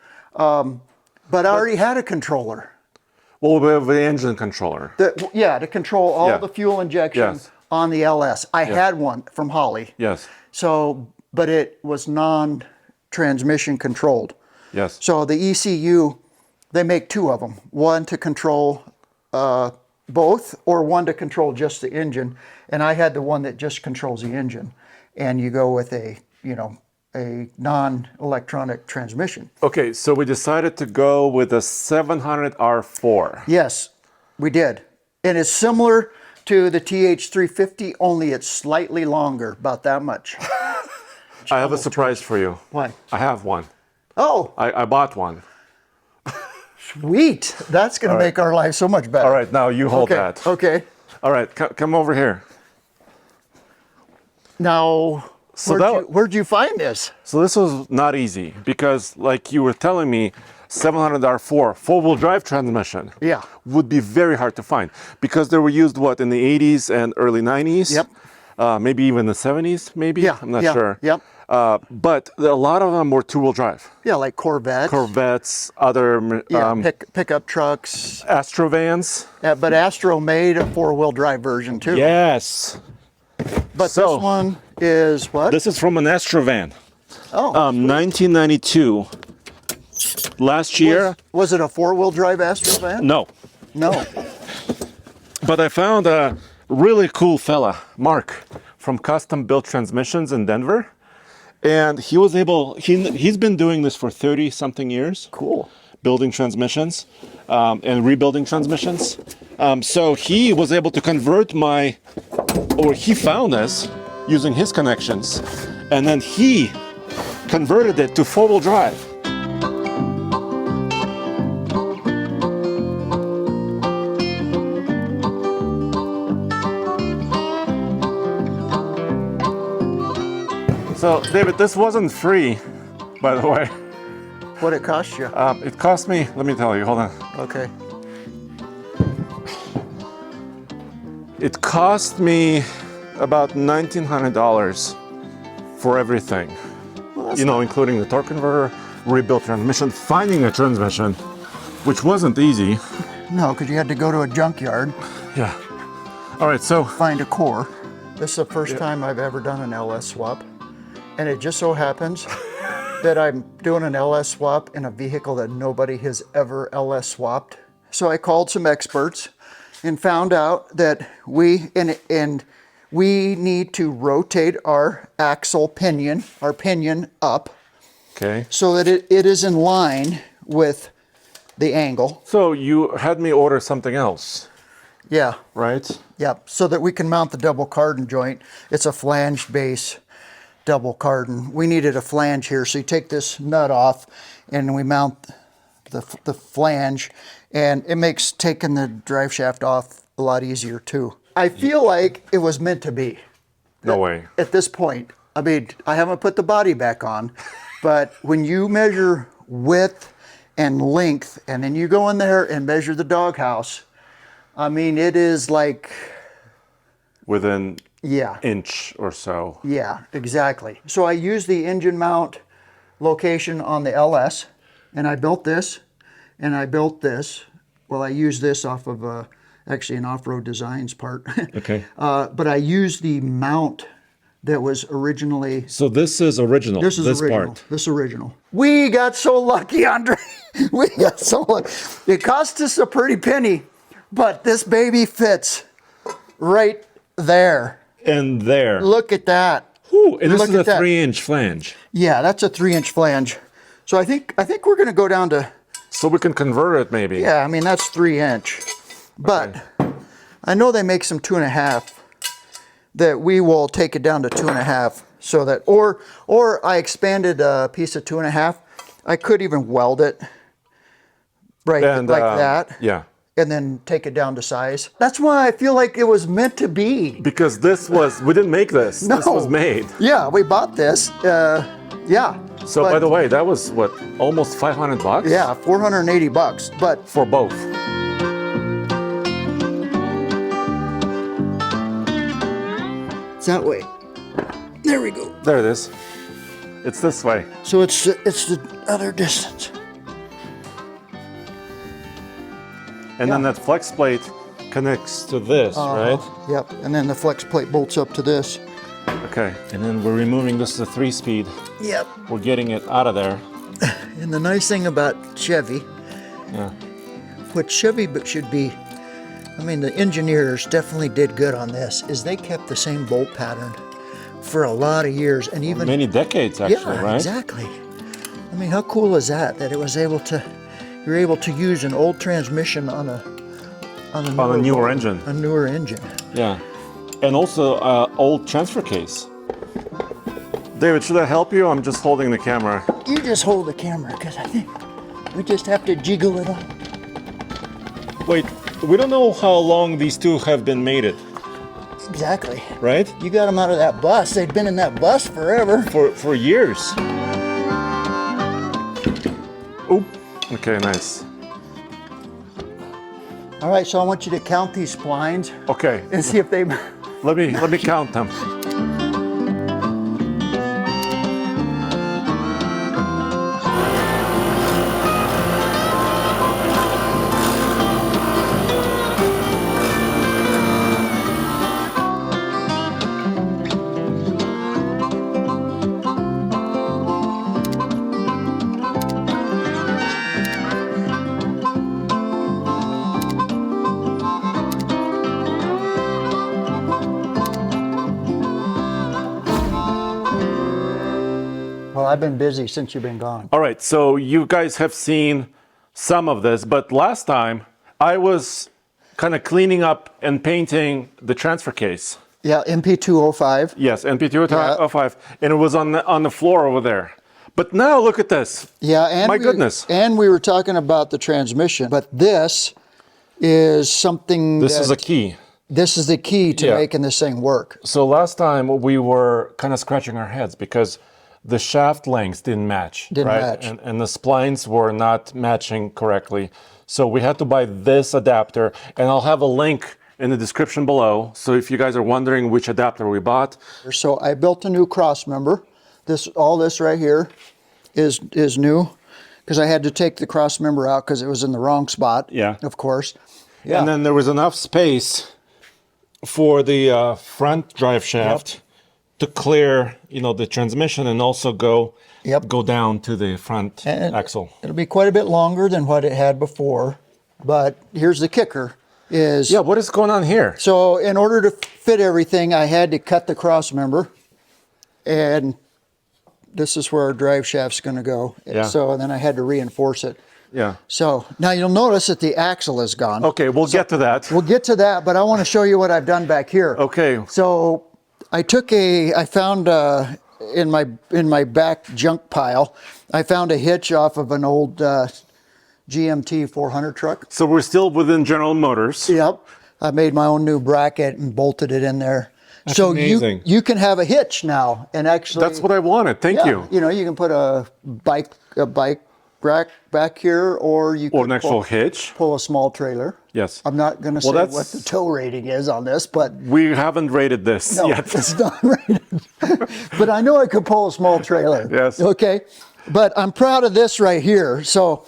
But I already had a controller. Well, we have the engine controller. To control all the fuel injection on the LS. I had one from Holley. Yes. So, but it was non-transmission controlled. Yes. So the ECU, they make 2 of them. One to control both, or one to control just the engine. And I had the one that just controls the engine. And you go with a non-electronic transmission. Okay, so we decided to go with a 700R4. Yes, we did. And it's similar to the TH350, only it's slightly longer, about that much. I have a surprise for you. What? I have one. Oh, I bought one. sweet. That's going to make our life so much better. All right, now you hold that. Okay. All right, come over here. Now, So where'd you find this? So this was not easy because, like you were telling me, 700R4 four-wheel drive transmission Yeah. would be very hard to find because they were used, what, in the 80s and early 90s? Yep. Maybe even the 70s, maybe? Yeah, I'm not yeah, sure. yep. But a lot of them were two-wheel drive. Yeah, like Corvettes, other pickup trucks. Astrovans. Yeah, but Astro made a four-wheel drive version too. Yes. But So, this one is what? This is from an Astrovan. 1992. Last year. Was it a four-wheel drive Astrovan? No. No. But I found a really cool fella, Mark, from Custom Built Transmissions in Denver. And he was able, he's been doing this for 30 something years. Cool. Building transmissions and rebuilding transmissions. So he was able to convert he found this using his connections. And then he converted it to four-wheel drive. So, David, this wasn't free, by the way. What'd it cost you? It cost me, let me tell you, hold on. Okay. It cost me about $1,900 for everything. Well, Including the torque converter, rebuilt transmission, finding a transmission, which wasn't easy. No, because you had to go to a junkyard, Yeah. All right, so find a core. This is the first time I've ever done an LS swap. And it just so happens that I'm doing an LS swap in a vehicle that nobody has ever LS swapped. So I called some experts and found out that we need to rotate our axle pinion, our pinion up, okay. so that it is in line with the angle. So you had me order something else, Yeah. right? Yep. So that we can mount the double cardan joint. It's a flange base double cardan. We needed a flange here, so you take this nut off and we mount the flange, and it makes taking the drive shaft off a lot easier too. I feel like it was meant to be. No way. At this point, I mean, I haven't put the body back on, but when you measure width and length, and then you go in there and measure the doghouse, I mean, it is like, Within yeah. inch or so. Yeah, exactly. So I used the engine mount location on the LS, and I built this, and I built this. Well, I used this off of actually an Off-Road Designs part. Okay. But I used the mount that was originally. So this is original. This is original. Part. This original. We got so lucky, Andre. We got so lucky. It cost us a pretty penny, but this baby fits right there. And there. Look at that. Ooh, and this Look is a at that. 3-inch flange. Yeah, that's a 3-inch flange. So I think we're going to go down to. So we can convert it maybe. Yeah, I mean that's 3-inch, but I know they make some 2.5. That we will take it down to 2.5, so that or I expanded a piece of 2.5. I could even weld it right And, like that. Yeah. And then take it down to size. That's why I feel like it was meant to be. Because we didn't make this. No. This was made. Yeah, we bought this. Yeah. So by the way, that was what, almost $500? Yeah, $480. But For both. it's that way. There we go. There it is. It's this way. So it's the other distance. And then that flex plate connects to this, right? Yep. And then the flex plate bolts up to this. Okay. And then we're removing this is a 3-speed. Yep. We're getting it out of there. And the nice thing about Chevy, what Chevy should be, I mean, the engineers definitely did good on this, is they kept the same bolt pattern for a lot of years, and even Many decades, actually, yeah, right? exactly. I mean, how cool is that? That it was able to, you're able to use an old transmission on a newer engine. A newer engine. Yeah. And also old transfer case. David, should I help you? I'm just holding the camera. You just hold the camera, because I think we just have to jiggle it on. Wait, we don't know how long these two have been mated, Exactly. right? You got them out of that bus. They'd been in that bus forever. For years. Oop. Okay, nice. All right, so I want you to count these splines Okay, and see if they. let me count them. Well, I've been busy since you've been gone. All right, so you guys have seen some of this, but last time I was kind of cleaning up and painting the transfer case. Yeah, MP205. Yes, NP205, and it was on the floor over there. But now look at this. Yeah, and my goodness. And we were talking about the transmission, but this is something. This is a key. This is the key to making this thing work. So last time we were kind of scratching our heads because the shaft lengths didn't match. Didn't right? match. And the splines were not matching correctly. So we had to buy this adapter, and I'll have a link in the description below. So if you guys are wondering which adapter we bought. So I built a new cross member. All this right here is new because I had to take the cross member out because it was in the wrong spot. Yeah. Of course. Yeah. And then there was enough space for the front drive shaft to clear, the transmission and also go down to the front axle. It'll be quite a bit longer than what it had before, but here's the kicker is... Yeah, what is going on here? So in order to fit everything, I had to cut the cross member, and this is where our drive shaft's gonna go. Yeah. So then I had to reinforce it. Yeah. So now you'll notice that the axle is gone. Okay, we'll get to that. We'll get to that, but I want to show you what I've done back here. Okay. So I found in my back junk pile, I found a hitch off of an old GMT 400 truck. So we're still within General Motors. Yep. I made my own new bracket and bolted it in there. That's so amazing. You can have a hitch now, and actually that's what I wanted. Thank you. You can put a bike rack back here, or you Or can an actual hitch. pull a small trailer. Yes. I'm not going to say what the tow rating is on this, but we haven't rated this yet. It's not rated. But I know I could pull a small trailer. Yes. Okay. But I'm proud of this right here. So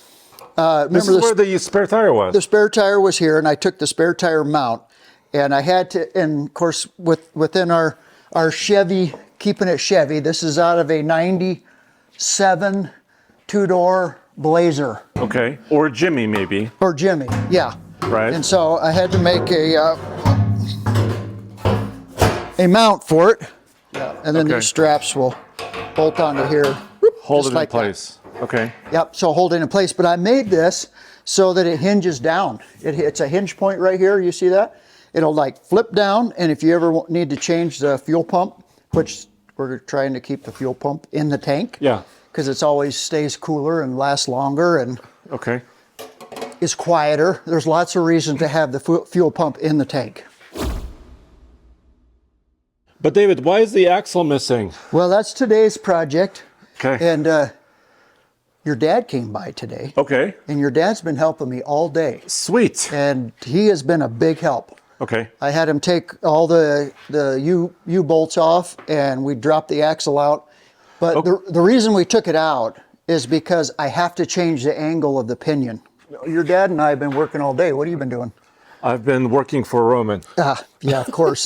this is where the spare tire was. The spare tire was here, and I took the spare tire mount, and I had to, and of course, within our Chevy, keeping it Chevy, this is out of a 97 two-door Blazer. Okay. Or Jimmy, maybe. Or Jimmy, yeah. Right. And so I had to make a mount for it. Yeah. And then these straps will bolt onto here. Hold it in place. Okay. Yep, so hold it in place. But I made this so that it hinges down. It's a hinge point right here, you see that? It'll like flip down, and if you ever need to change the fuel pump, which we're trying to keep the fuel pump in the tank. Yeah. Because it always stays cooler and lasts longer and is quieter. There's lots of reasons to have the fuel pump in the tank. But David, why is the axle missing? Well, that's today's project. Okay. And your dad came by today. Okay. And your dad's been helping me all day. Sweet. And he has been a big help. Okay. I had him take all the U-bolts off, and we dropped the axle out. But the reason we took it out is because I have to change the angle of the pinion. Your dad and I have been working all day. What have you been doing? I've been working for Roman. Yeah, of course.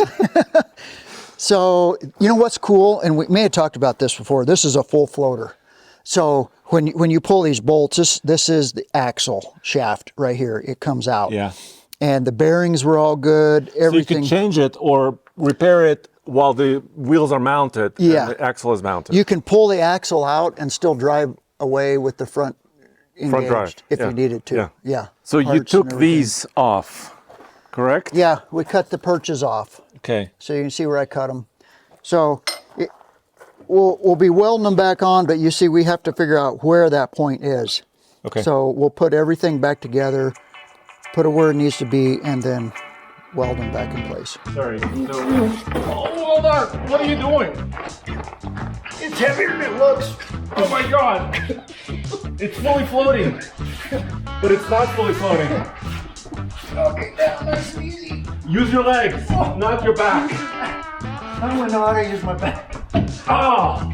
So, you know what's cool? And we may have talked about this before. This is a full floater. So when you pull these bolts, this is the axle shaft right here. It comes out. Yeah. And the bearings were all good. Everything. So you can change it or repair it while the wheels are mounted and the axle is mounted. You can pull the axle out and still drive away with the front engaged drive. if you needed to. Yeah. So you took these off, correct? Yeah, we cut the perches off. Okay. So you can see where I cut them. So we'll be welding them back on, but you see we have to figure out where that point is. Okay. So we'll put everything back together, put it where it needs to be, and then weld them back in place. Sorry. No. Oh, hold on. What are you doing? It's heavier than it looks. Oh my God. It's fully floating. but it's not fully floating. Okay, down nice and easy. Use your legs, not your back. I don't know how to use my back. Oh!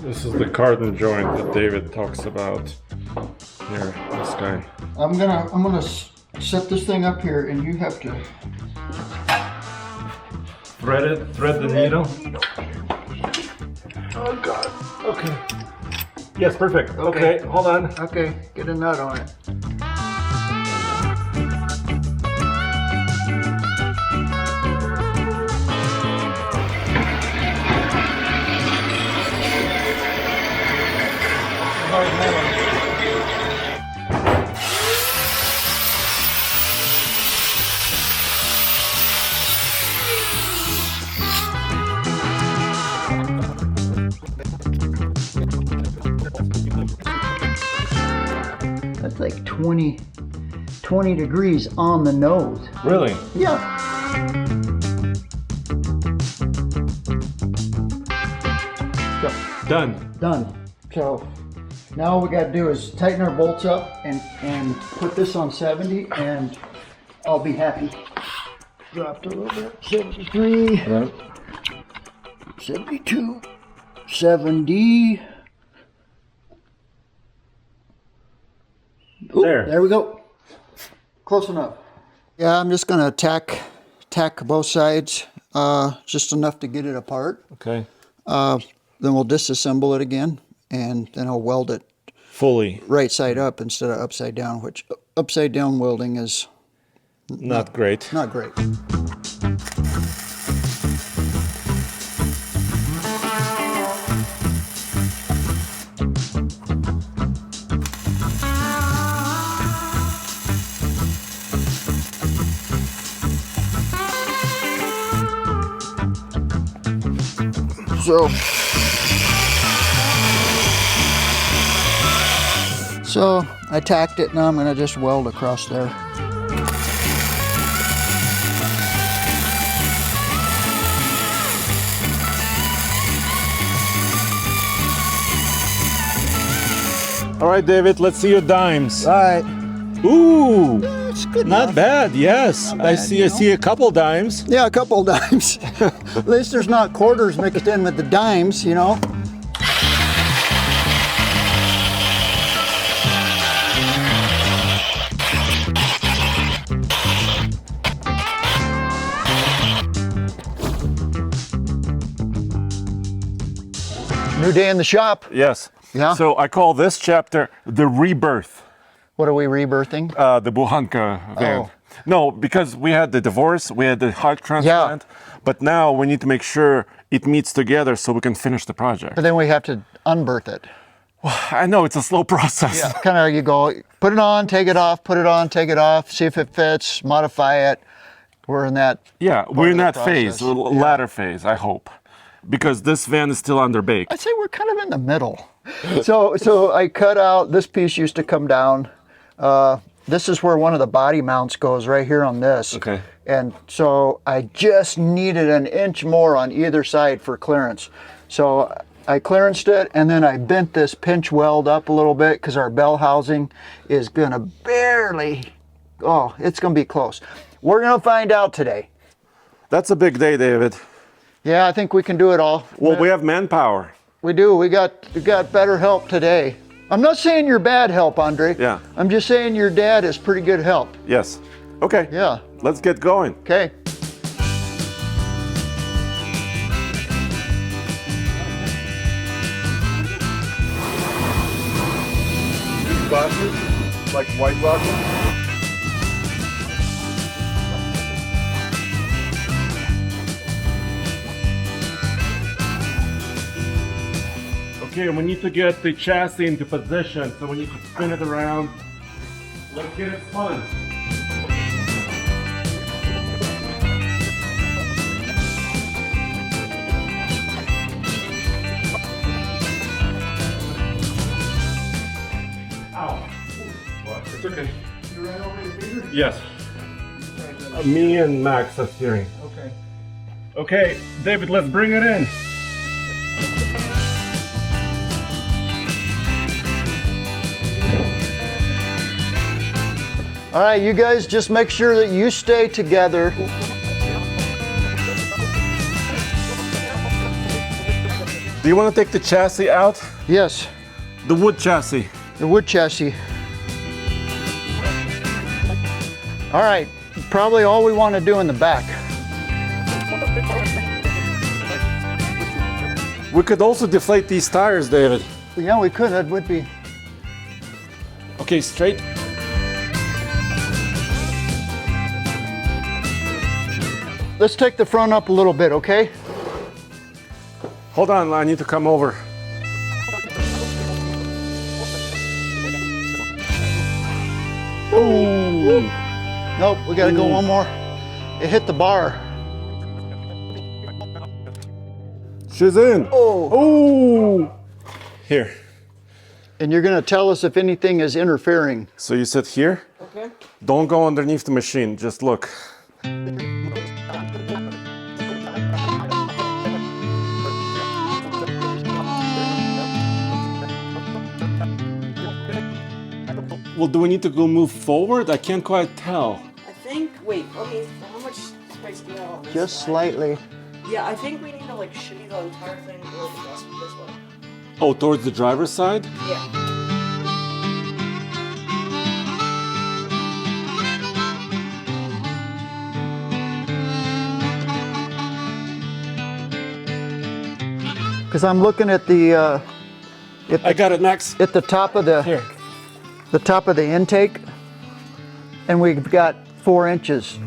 This is the cardan joint that David talks about. Here, this guy. I'm gonna set this thing up here, and you have to Thread the needle. Oh God. Okay. Yes, perfect. Okay, hold on. Okay, get a nut on it. That's like 20 degrees on the nose. Really? Yeah. So, Done. So now all we got to do is tighten our bolts up and put this on 70, and I'll be happy. Dropped a little bit. 73. Right. 72. 70. Ooh, there we go. Close enough. Yeah, I'm just gonna tack both sides, just enough to get it apart. Okay. Then we'll disassemble it again, and then I'll weld it Fully. right side up instead of upside down, which upside down welding is Not great. not great. So I tacked it, now I'm going to just weld across there. All right, David, let's see your dimes. All right. Ooh, It's good not enough. bad. Yes, Not I bad, see. you I know? see a couple dimes. Yeah, a couple of dimes. At least there's not quarters mixed in with the dimes, you know. New day in the shop. Yes. Yeah. So I call this chapter the Rebirth. What are we rebirthing? The Bukhanka van. Oh. No, because we had the divorce, we had the heart transplant, but now we need to make sure it meets together so we can finish the project. But then we have to unbirth it. I know it's a slow process. Yeah, kind of you go, put it on, take it off, put it on, take it off, see if it fits, modify it. We're in that. Yeah, we're in of that the phase, process. latter phase, I hope. Because this van is still under bake. I'd say we're kind of in the middle. So I cut out, this piece used to come down. This is where one of the body mounts goes, right here on this. Okay. And so I just needed an inch more on either side for clearance. So I clearanced it, and then I bent this pinch weld up a little bit because our bell housing is gonna barely, it's gonna be close. We're gonna find out today. That's a big day, David. Yeah, I think we can do it all. Well, we have manpower. We do. We got better help today. I'm not saying you're bad help, Andre. Yeah. I'm just saying your dad is pretty good help. Yes. Okay. Yeah. Let's get going. Okay. These glasses, like white glasses. Okay, we need to get the chassis into position, so we need to spin it around. Let's get it spun. It's okay. You ran over your feeder? Yes. Me and Max are steering. Okay. Okay, David, let's bring it in. All right, you guys just make sure that you stay together. Do you want to take the chassis out? Yes, The wood chassis. the wood chassis. All right, probably all we want to do in the back. We could also deflate these tires, David. Yeah, we could, that would be. Okay, straight. Let's take the front up a little bit, okay? Hold on, I need to come over. Ooh. Nope, we gotta go one more. It hit the bar. She's in. Oh. Ooh. Here. And you're gonna tell us if anything is interfering. So you sit here? Okay. Don't go underneath the machine, just look. Well, do we need to go move forward? I can't quite tell. I think, wait, okay, how much space do you have on this Just side? slightly. Yeah, I think we need to like shimmy the entire thing over this way. Oh, towards the driver's side? Yeah. Because I'm looking at the I got it, Max. at the top of Here. the top of the intake, and we've got 4 inches.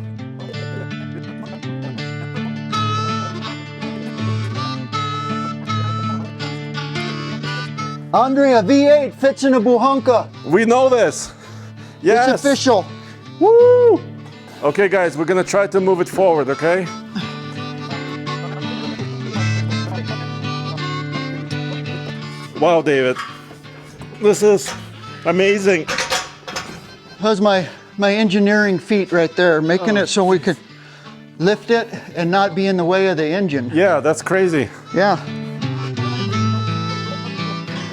Andre, a V8 fits in a buhanka. We know this. Yes. It's official. Woo! Okay, guys, we're gonna try to move it forward, okay? Wow, David. This is amazing. How's my engineering feat right there, making it so we could lift it and not be in the way of the engine. Yeah, that's crazy. Yeah,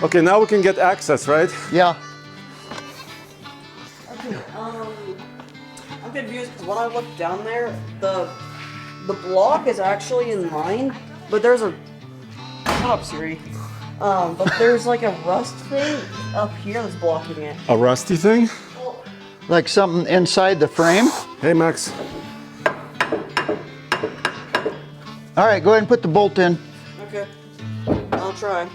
Okay, now we can get access, right? yeah. Okay, I'm confused because when I look down there, the block is actually in line, but there's a shut up, Siri. But there's like a rust thing up here that's blocking it. A rusty thing? Like something inside the frame. Hey, Max. All right, go ahead and put the bolt in. Okay, I'll try.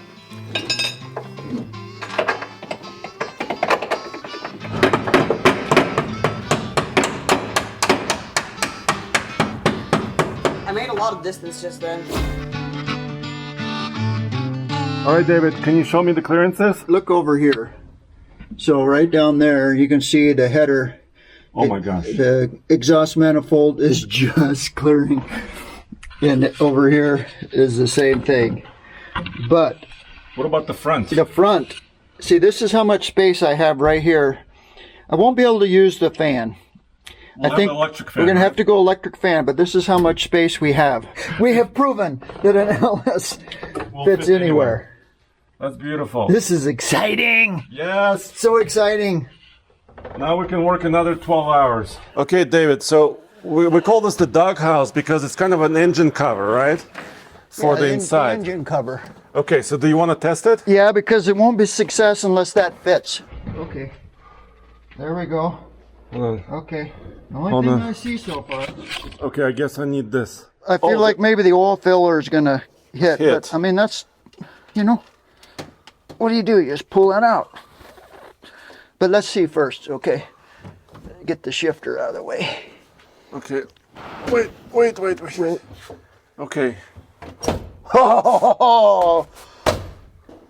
I made a lot of distance just then. All right, David, can you show me the clearances? Look over here. So right down there, you can see the header. Oh my gosh. The exhaust manifold is just clearing. And over here is the same thing. But What about the front? the front, see, this is how much space I have right here. I won't be able to use the fan. We'll I think have an electric fan, we're going to right? have to go electric fan, but this is how much space we have. We have proven that an LS Will fits fit anywhere. That's beautiful. This is exciting. Yes. So exciting. Now we can work another 12 hours. Okay, David, so we call this the doghouse because it's kind of an engine cover, right? For Yeah, the inside. engine cover. Okay, so do you want to test it? Yeah, because it won't be success unless that fits. Okay. There we go. Hold on. Okay. The only Hold thing on. I see so far. Okay, I guess I need this. I feel Oh, like maybe the oil filler is gonna hit. Hit. But I mean, that's, you know, what do? You just pull that out. But let's see first, okay? Get the shifter out of the way. Okay. Wait. Okay. Oh,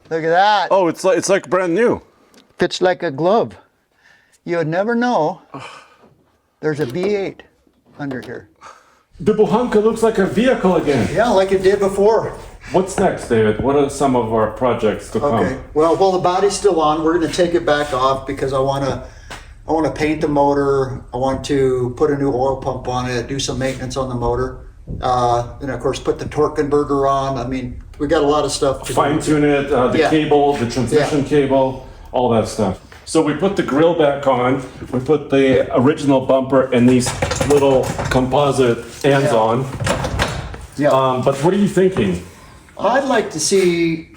look at that. Oh, it's like brand new. Fits like a glove. You would never know. There's a V8 under here. The Bukhanka looks like a vehicle again. Yeah, like it did before. What's next, David? What are some of our projects to come? Okay. Well, while the body's still on, we're going to take it back off because I want I want to paint the motor. I want to put a new oil pump on it, do some maintenance on the motor. And of course, put the torque converter on. I mean, we got a lot of stuff to Fine tune it, the cable, the transmission cable, all that stuff. So we put the grill back on, we put the original bumper and these little composite ends on. Yeah. But what are you thinking? I'd like to see,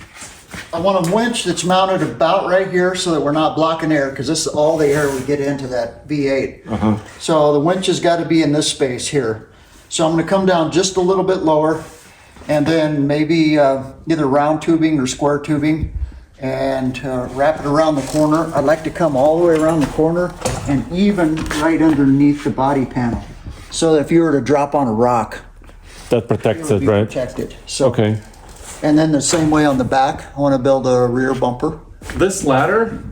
I want a winch that's mounted about right here so that we're not blocking air, because this is all the air we get into that V8. So the winch has got to be in this space here. So I'm going to come down just a little bit lower, and then maybe either round tubing or square tubing, and wrap it around the corner. I'd like to come all the way around the corner and even right underneath the body panel, so that if you were to drop on a rock, That protects it would it, be right? protected. So, Okay. and then the same way on the back, I want to build a rear bumper. This ladder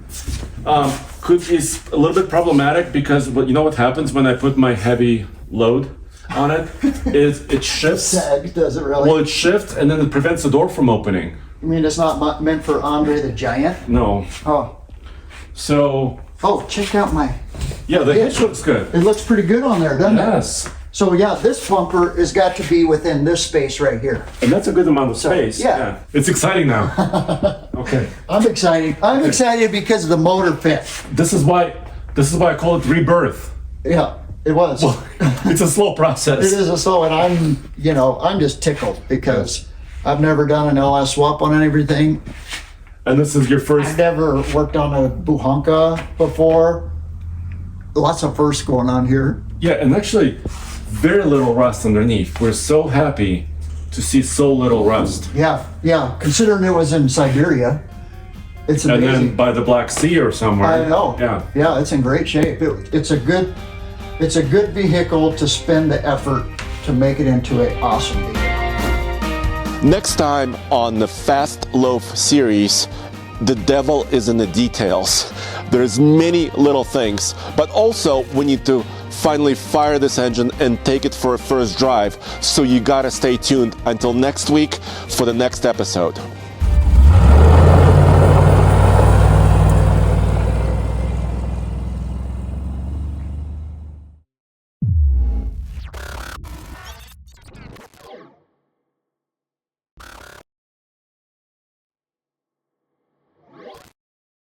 is a little bit problematic because you know what happens when I put my heavy load on it? Is it shifts. Sag, does it really? Well, it shifts and then it prevents the door from opening. I mean, it's not meant for Andre the Giant? No. Oh. So, Oh, check out my, yeah, the hitch looks good. it looks pretty good on there, doesn't it? Yes. So yeah, this bumper has got to be within this space right here. And that's a good amount of So, space. yeah. It's exciting now. Okay. I'm excited. I'm excited because of the motor fit. This is why I call it Rebirth. Yeah, it was. It's a slow process. It is a slow, and I'm just tickled because I've never done an LS swap on everything. And this is your I've first. never worked on a buhanka before. Lots of firsts going on here. Yeah, and actually, very little rust underneath. We're so happy to see so little rust. Yeah, considering it was in Siberia, it's And amazing. then by the Black Sea or somewhere. I know. Yeah. It's in great shape. It's a good vehicle to spend the effort to make it into an awesome vehicle. Next time on the Fast Loaf series, the devil is in the details. There's many little things, but also we need to finally fire this engine and take it for a first drive. So you gotta stay tuned until next week for the next episode.